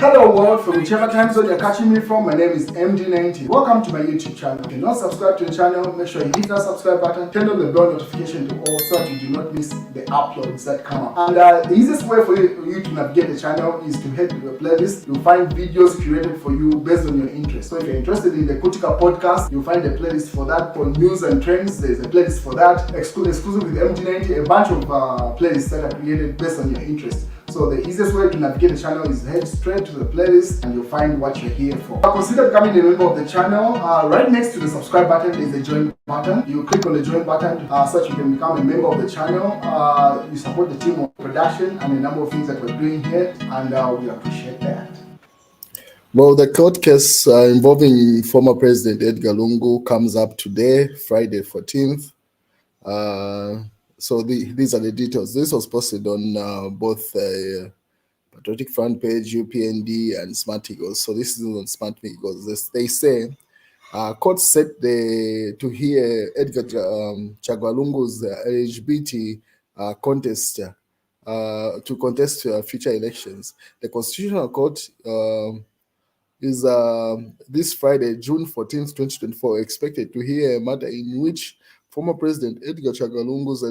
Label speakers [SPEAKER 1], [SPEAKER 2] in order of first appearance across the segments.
[SPEAKER 1] Hello world, from whichever time zone you're catching me from, my name is MD90. Welcome to my YouTube channel. If you're not subscribed to the channel, make sure you hit that subscribe button, turn on the bell notification to all so that you do not miss the uploads that come up. And the easiest way for you to navigate the channel is to head to the playlist. You'll find videos curated for you based on your interest. So if you're interested in the Kutika podcast, you'll find a playlist for that. For news and trends, there's a playlist for that. Exclusive with MD90, a bunch of playlists that are created based on your interest. So the easiest way to navigate the channel is head straight to the playlist and you'll find what you're here for. Consider becoming a member of the channel. Right next to the subscribe button is the join button. You click on the join button so that you can become a member of the channel. You support the team of production and a number of things that we're doing here, and we appreciate that.
[SPEAKER 2] Well, the court case involving former President Edgar Lungu comes up today, Friday 14th. So these are the details. This was posted on both Patriotic Front page, UPND, and Smart Eagles. So this is on Smart Eagles. They say court set to hear Edgar Chagwalungu's eligibility contest to contest future elections. The Constitutional Court is this Friday, June 14th, 2024, expected to hear a matter in which former President Edgar Chagwalungu's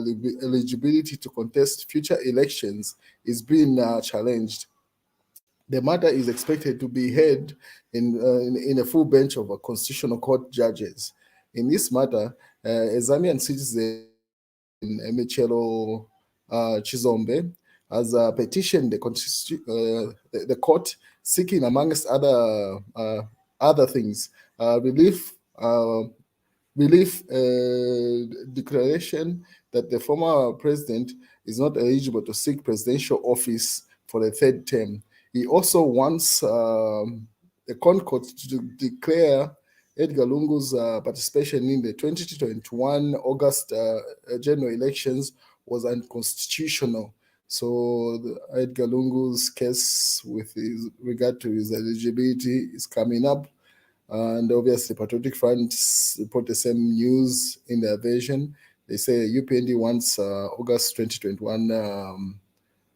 [SPEAKER 2] eligibility to contest future elections is being challenged. The matter is expected to be heard in a full bench of Constitutional Court judges. In this matter, a Zambian citizen, Michelo Chizombe, has petitioned the court seeking, amongst other things, relief declaration that the former president is not eligible to seek presidential office for the third term. He also wants the Concord to declare Edgar Lungu's participation in the 2021 August general elections was unconstitutional. So Edgar Lungu's case with regard to his eligibility is coming up. And obviously, Patriotic Front report the same news in their version. They say UPND wants August 2021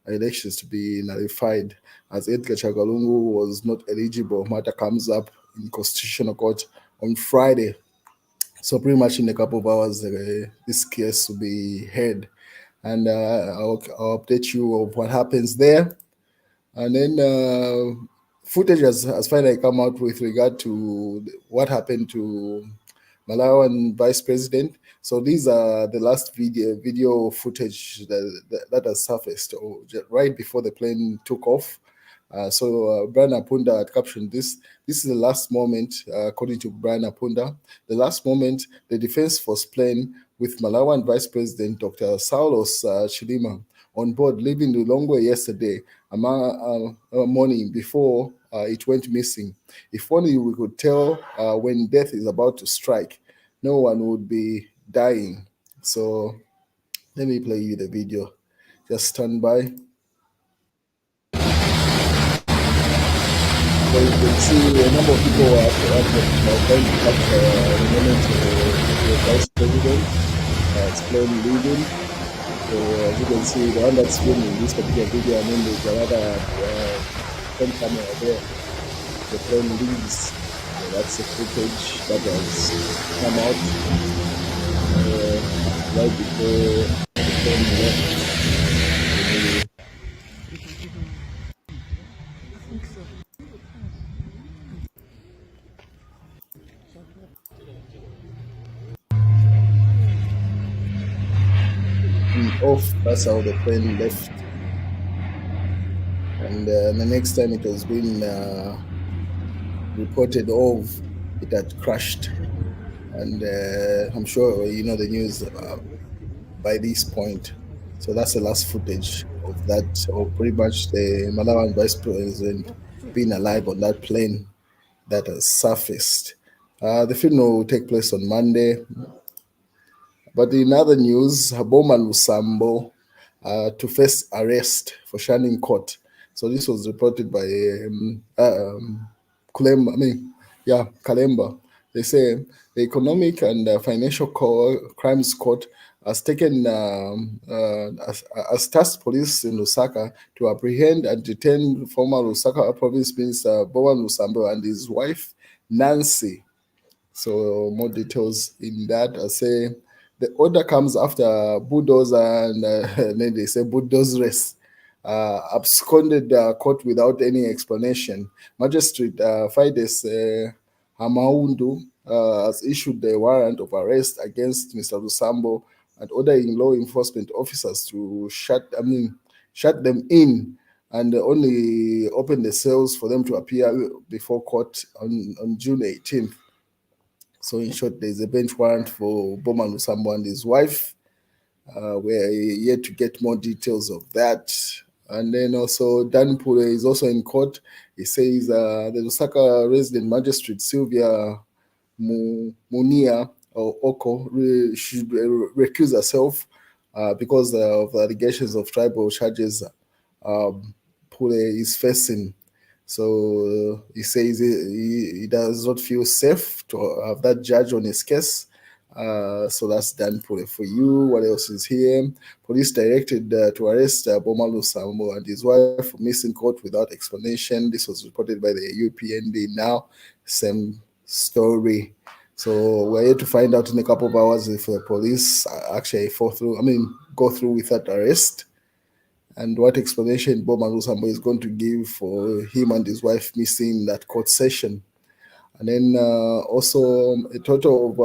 [SPEAKER 2] elections to be nullified, as Edgar Chagwalungu was not eligible. Matter comes up in Constitutional Court on Friday. So pretty much in a couple of hours, this case will be heard. And I'll update you of what happens there. And then footage has finally come out with regard to what happened to Malawian Vice President. So these are the last video footage that has surfaced right before the plane took off. So Brian Apunda had captioned this. This is the last moment, according to Brian Apunda, the last moment the Defense Force plane with Malawian Vice President Dr. Saulos Chilima on board leaving Lilongwe yesterday morning before it went missing. If only we could tell when death is about to strike, no one would be dying. So let me play you the video. Just stand by. So you can see a number of people are trying to capture the moment the Vice President plane leaving. So as you can see, the one that's filming this particular video, and then there's another phone camera there. The plane leaves. So that's the footage that has come out right before the plane left. Off, that's how the plane left. And the next time it was being reported of, it had crashed. And I'm sure you know the news by this point. So that's the last footage of that, or pretty much the Malawian Vice President being alive on that plane that has surfaced. The funeral will take place on Monday. But in other news, Bowman Lusambo to face arrest for shunning court. So this was reported by Kalemba. They say the Economic and Financial Crimes Court has taken has tasked police in Lusaka to apprehend and detain former Lusaka province minister Bowman Lusambo and his wife Nancy. So more details in that. I say the order comes after bulldozer and then they say bulldozers absconded court without any explanation. Magistrate Fides Hamaundu has issued the warrant of arrest against Mr. Lusambo and ordering law enforcement officers to shut them in and only open the cells for them to appear before court on June 18th. So in short, there's a bench warrant for Bowman Lusambo and his wife. We're yet to get more details of that. And then also Dan Pule is also in court. He says the Lusaka resident magistrate Sylvia Munia or Oko should recuse herself because of allegations of tribal charges Pule is facing. So he says he does not feel safe to have that judge on his case. So that's done for you. What else is here? Police directed to arrest Boma Lusambo and his wife for missing court without explanation. This was reported by the UPND now. Same story. So we're here to find out in a couple of hours if the police actually go through with that arrest and what explanation Boma Lusambo is going to give for him and his wife missing that court session. And then also a total of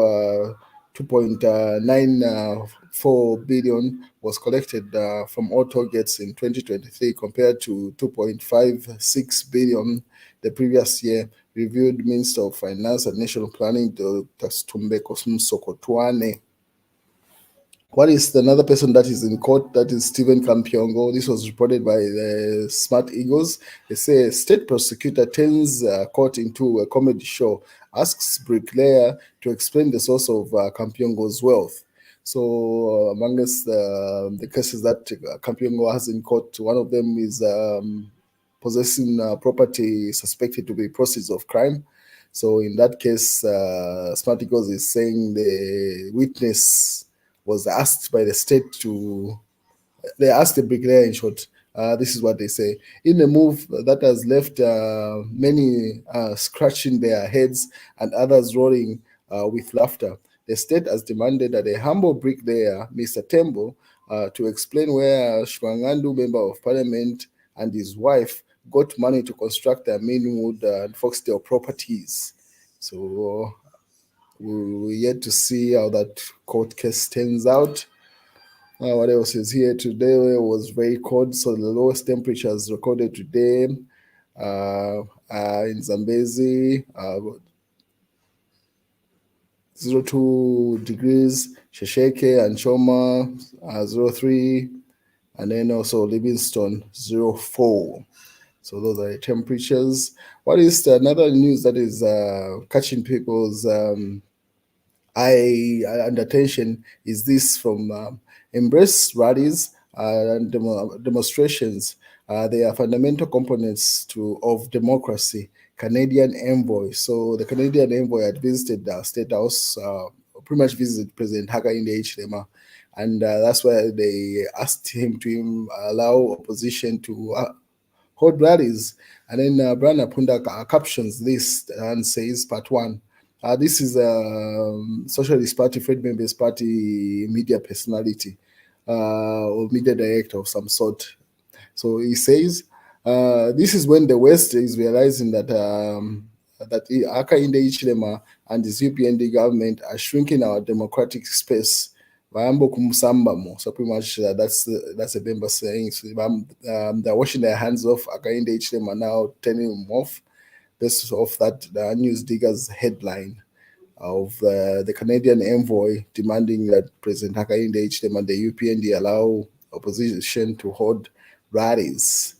[SPEAKER 2] 2.94 billion was collected from all targets in 2023 compared to 2.56 billion the previous year, reviewed Minister of Finance and National Planning, Dr. Stumbeko Sokotwane. What is another person that is in court? That is Stephen Kampiongo. This was reported by the Smart Eagles. They say state prosecutor turns court into a comedy show, asks bricklayer to explain the source of Kampiongo's wealth. So amongst the cases that Kampiongo has in court, one of them is possessing property suspected to be proceeds of crime. So in that case, Smart Eagles is saying the witness was asked by the state they asked the bricklayer in short. This is what they say. In a move that has left many scratching their heads and others roaring with laughter, the state has demanded that a humble bricklayer, Mr. Tembo, to explain where Shwangandu, Member of Parliament, and his wife got money to construct their Mainwood and Foxdale properties. So we're yet to see how that court case turns out. What else is here today? It was very cold, so the lowest temperatures recorded today in Zambezi, 0.2 degrees, Shesheke and Choma, 0.3, and then also Livingston, 0.4. So those are the temperatures. What is another news that is catching people's eye and attention is this from Embrace rallies and demonstrations. They are fundamental components of democracy. Canadian envoy. So the Canadian envoy had visited the State House, pretty much visited President Hakainde Hichilema, and that's why they asked him to allow opposition to hold rallies. And then Brian Apunda captions this and says, part one, this is a Socialist Party, Fred Membe's party media personality or media director of some sort. So he says, this is when the West is realizing that Hakainde Hichilema and his UPND government are shrinking our democratic space. So pretty much that's a member saying they're washing their hands off Hakainde Hichilema, now turning him off based off that the News Diggers headline of the Canadian envoy demanding that President Hakainde Hichilema and the UPND allow opposition to hold rallies.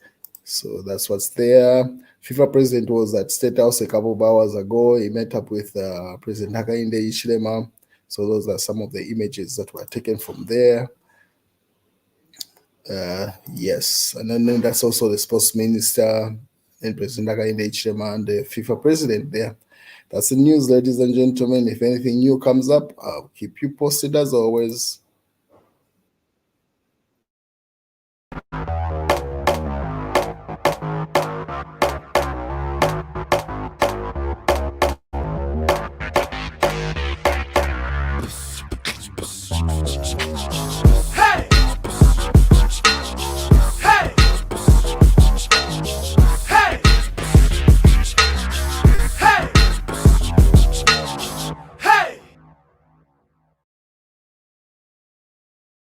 [SPEAKER 2] So that's what's there. FIFA president was at State House a couple of hours ago. He met up with President Hakainde Hichilema. So those are some of the images that were taken from there. Yes, and then that's also the sports minister and President Hakainde Hichilema and the FIFA president there. That's the news, ladies and gentlemen. If anything new comes up, I'll keep you posted as always.